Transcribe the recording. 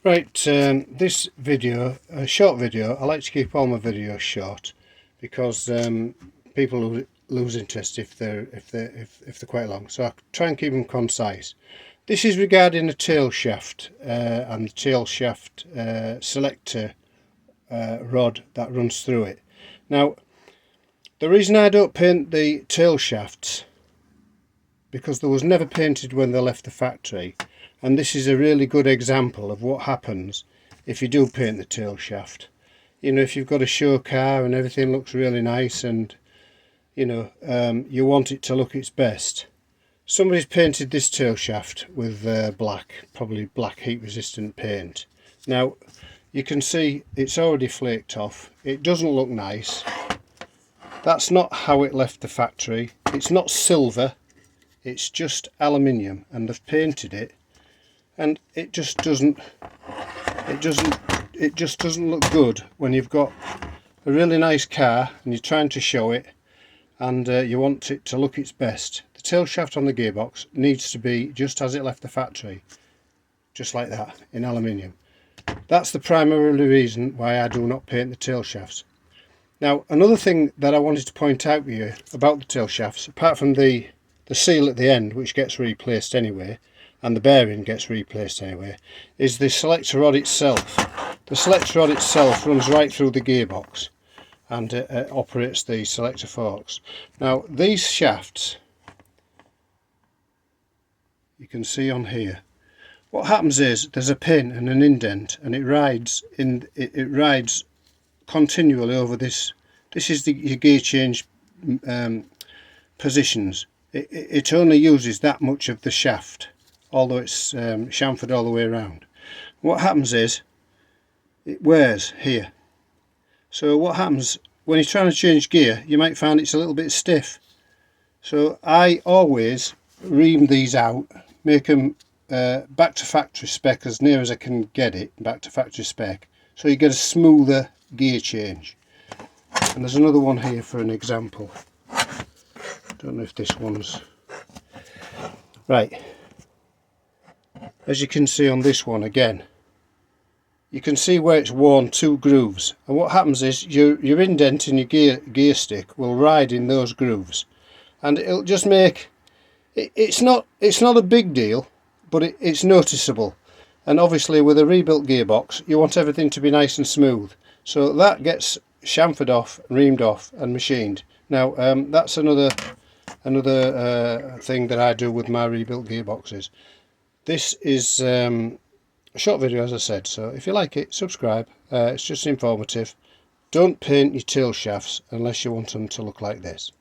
Right, this video, a short video. I like to keep all my videos short because people lose interest if they're quite long. So I try and keep them concise. This is regarding the tail shaft and the tail shaft selector rod that runs through it. Now, the reason I don't paint the tail shafts because they was never painted when they left the factory. And this is a really good example of what happens if you do paint the tail shaft. You know, if you've got a show car and everything looks really nice and, you know, you want it to look its best. Somebody's painted this tail shaft with black, probably black heat resistant paint. Now, you can see it's already flaked off. It doesn't look nice. That's not how it left the factory. It's not silver. It's just aluminium, and they've painted it. And it just doesn't look good when you've got a really nice car and you're trying to show it and you want it to look its best. The tail shaft on the gearbox needs to be just as it left the factory, just like that, in aluminium. That's the primary reason why I do not paint the tail shafts. Now, another thing that I wanted to point out to you about the tail shafts, apart from the seal at the end, which gets replaced anyway, and the bearing gets replaced anyway, is the selector rod itself. The selector rod itself runs right through the gearbox and operates the selector forks. Now, these shafts, you can see on here, what happens is there's a pin and an indent, and it rides continually over this. This is your gear change positions. It only uses that much of the shaft, although it's chamfered all the way around. What happens is it wears here. So what happens when you're trying to change gear, you might find it's a little bit stiff. So I always ream these out, make them back to factory spec, as near as I can get it back to factory spec, so you get a smoother gear change. And there's another one here for an example. Don't know if this one's right. As you can see on this one again, you can see where it's worn two grooves, and what happens is your indent in your gear stick will ride in those grooves, and it'll just make it's not a big deal, but it's noticeable. And obviously with a rebuilt gearbox you want everything to be nice and smooth, so that gets chamfered off, reamed off and machined. Now that's another thing that I do with my rebuilt gearboxes. This is a short video, as I said, so if you like it, subscribe. It's just informative. Don't paint your tail shafts unless you want them to look like this.